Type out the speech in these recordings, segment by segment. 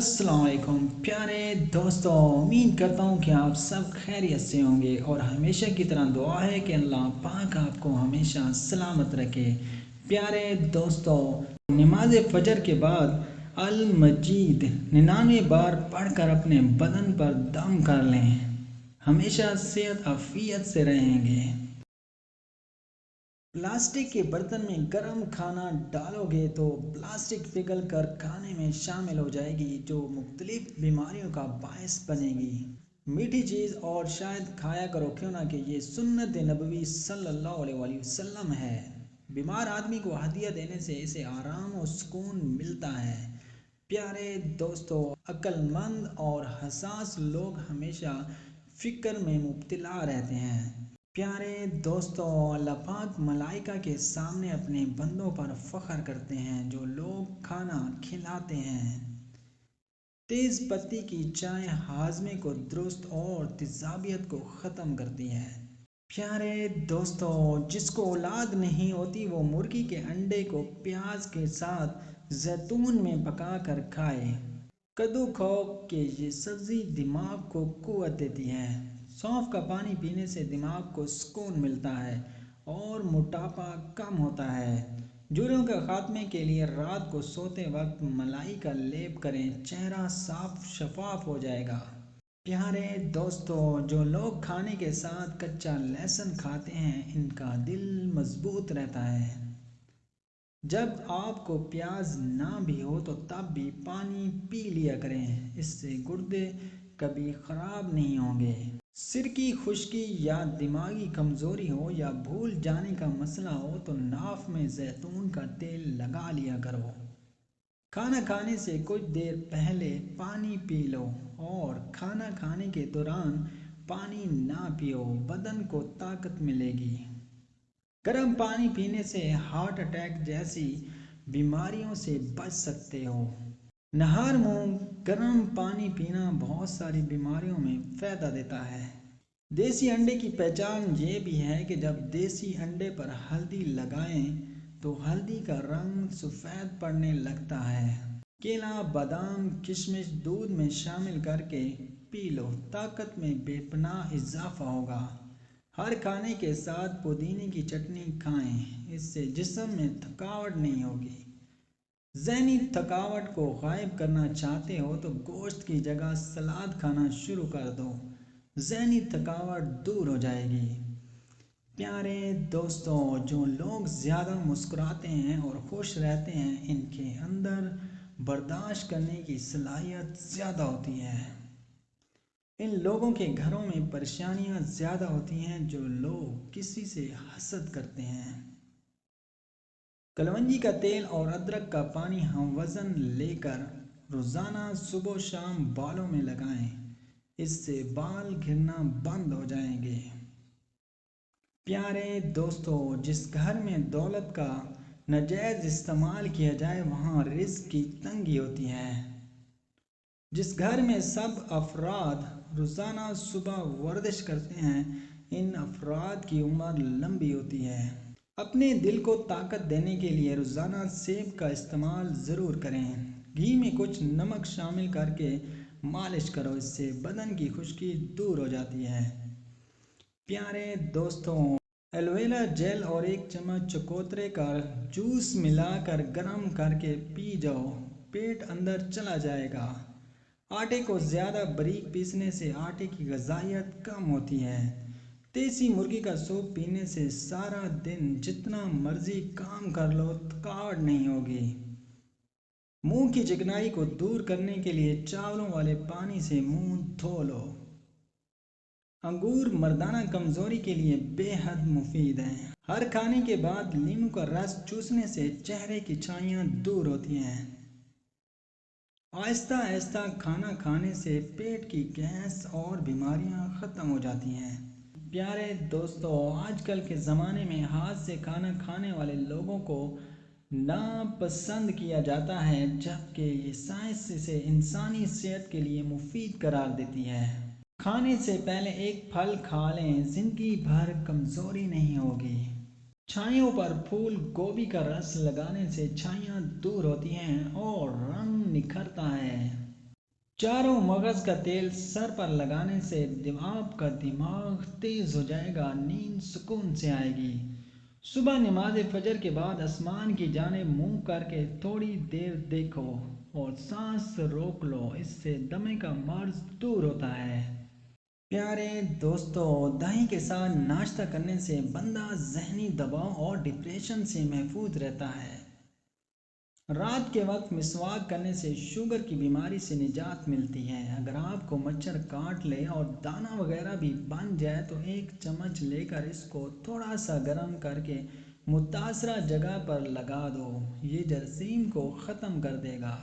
अस्सलाम वालेकुम प्यारे दोस्तों, उम्मीद करता हूँ कि आप सब खैरियत से होंगे और हमेशा की तरह दुआ है कि अल्लाह पाक आपको हमेशा सलामत रखे। प्यारे दोस्तों, नमाज फजर के बाद अल मजीद 99 बार पढ़कर अपने बदन पर दम कर लें, हमेशा सेहत आफियत से रहेंगे। प्लास्टिक के बर्तन में गर्म खाना डालोगे तो प्लास्टिक पिघल कर खाने में शामिल हो जाएगी, जो मुख्तलिफ बीमारियों का बायस बनेगी। मीठी चीज़ और शायद खाया करो, क्यों ना, कि ये सुन्नत नबवी सल्लल्लाहु अलैहि वसल्लम है। बीमार आदमी को हदिया देने से इसे आराम और सुकून मिलता है। प्यारे दोस्तों, अक्लमंद और हसास लोग हमेशा फ़िक्र में मुब्तला रहते हैं। प्यारे दोस्तों, अल्लाह पाक मलाइका के सामने अपने बंदों पर फ़ख्र करते हैं जो लोग खाना खिलाते हैं। तेज़ पत्ती की चाय हाजमे को दुरुस्त और तेज़ाबियत को ख़त्म करती है। प्यारे दोस्तों, जिसको औलाद नहीं होती वो मुर्गी के अंडे को प्याज के साथ जैतून में पका कर खाए। कद्दू खाओ कि ये सब्ज़ी दिमाग को कुव्वत देती है। सौंफ का पानी पीने से दिमाग को सुकून मिलता है और मोटापा कम होता है। जुर्म के खात्मे के लिए रात को सोते वक्त मलाई का लेप करें, चेहरा साफ शफाफ हो जाएगा। प्यारे दोस्तों, जो लोग खाने के साथ कच्चा लहसुन खाते हैं इनका दिल मजबूत रहता है। जब आपको प्याज ना भी हो तो तब भी पानी पी लिया करें, इससे गुर्दे कभी ख़राब नहीं होंगे। सिर की खुश्की या दिमागी कमज़ोरी हो या भूल जाने का मसला हो तो नाफ में जैतून का तेल लगा लिया करो। खाना खाने से कुछ देर पहले पानी पी लो और खाना खाने के दौरान पानी ना पियो, बदन को ताकत मिलेगी। गर्म पानी पीने से हार्ट अटैक जैसी बीमारियों से बच सकते हो। नहर मुंह गर्म पानी पीना बहुत सारी बीमारियों में फ़ायदा देता है। देसी अंडे की पहचान ये भी है कि जब देसी अंडे पर हल्दी लगाएं तो हल्दी का रंग सफ़ेद पड़ने लगता है। केला, बादाम, किशमिश दूध में शामिल करके पी लो, ताकत में बेपनाह इजाफा होगा। हर खाने के साथ पुदीने की चटनी खाएं, इससे जिस्म में थकावट नहीं होगी। ज़हनी थकावट को गायब करना चाहते हो तो गोश्त की जगह सलाद खाना शुरू कर दो, ज़हनी थकावट दूर हो जाएगी। प्यारे दोस्तों, जो लोग ज़्यादा मुस्कुराते हैं और खुश रहते हैं इनके अंदर बर्दाश्त करने की सलाहियत ज़्यादा होती है। इन लोगों के घरों में परेशानियां ज़्यादा होती हैं जो लोग किसी से हसद करते हैं। कलवंजी का तेल और अदरक का पानी हम वज़न लेकर रोज़ाना सुबह शाम बालों में लगाएं, इससे बाल गिरना बंद हो जाएंगे। प्यारे दोस्तों, जिस घर में दौलत का नाजायज़ इस्तेमाल किया जाए वहाँ रिज़्क की तंगी होती है। जिस घर में सब अफराद रोज़ाना सुबह वर्जिश करते हैं इन अफराद की उम्र लंबी होती है। अपने दिल को ताकत देने के लिए रोज़ाना सेब का इस्तेमाल ज़रूर करें। घी में कुछ नमक शामिल करके मालिश करो, इससे बदन की खुश्की दूर हो जाती है। प्यारे दोस्तों, एलोवेरा जेल और एक चम्मच चकोतरे का जूस मिलाकर गर्म करके पी जाओ, पेट अंदर चला जाएगा। आटे को ज़्यादा बारीक पीसने से आटे की ग़ज़ाइयत कम होती है। देसी मुर्गी का सूप पीने से सारा दिन जितना मर्जी काम कर लो थकावट नहीं होगी। मुंह की चिकनाई को दूर करने के लिए चावलों वाले पानी से मुंह धो लो। अंगूर मर्दाना कमज़ोरी के लिए बेहद मुफीद हैं। हर खाने के बाद नींबू का रस चूसने से चेहरे की छाइयाँ दूर होती हैं। आहिस्ता आहिस्ता खाना खाने से पेट की गैस और बीमारियां ख़त्म हो जाती हैं। प्यारे दोस्तों, आजकल के ज़माने में हाथ से खाना खाने वाले लोगों को नापसंद किया जाता है, जबकि ये साइंस इसे इंसानी सेहत के लिए मुफीद करार देती है। खाने से पहले एक फल खा लें, ज़िंदगी भर कमज़ोरी नहीं होगी। छाइयों पर फूल गोभी का रस लगाने से छाइयाँ दूर होती हैं और रंग निखरता है। چاروں مغز کا تیل سر پر لگانے سے آپ کا دماغ تیز ہو جائے گا، نیند سکون سے آئے گی۔ صبح نماز فجر کے بعد آسمان کی جانب منہ کر کے تھوڑی دیر دیکھو اور سانس روک لو، اس سے دمے کا مرض دور ہوتا ہے۔ پیارے دوستو، دہی کے ساتھ ناشتہ کرنے سے بندہ ذہنی دباؤ اور ڈپریشن سے محفوظ رہتا ہے۔ رات کے وقت مسواک کرنے سے شوگر کی بیماری سے نجات ملتی ہے۔ اگر آپ کو مچھر کاٹ لے اور دانہ وغیرہ بھی بن جائے تو ایک چمچ لے کر اس کو تھوڑا سا گرم کر کے متاثرہ جگہ پر لگا دو، یہ جراثیم کو ختم کر دے گا۔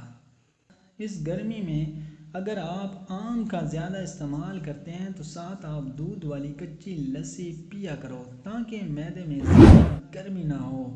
اس گرمی میں اگر آپ آم کا زیادہ استعمال کرتے ہیں تو ساتھ آپ دودھ والی کچی لسی پیا کرو تاکہ معدے میں زیادہ گرمی نہ ہو۔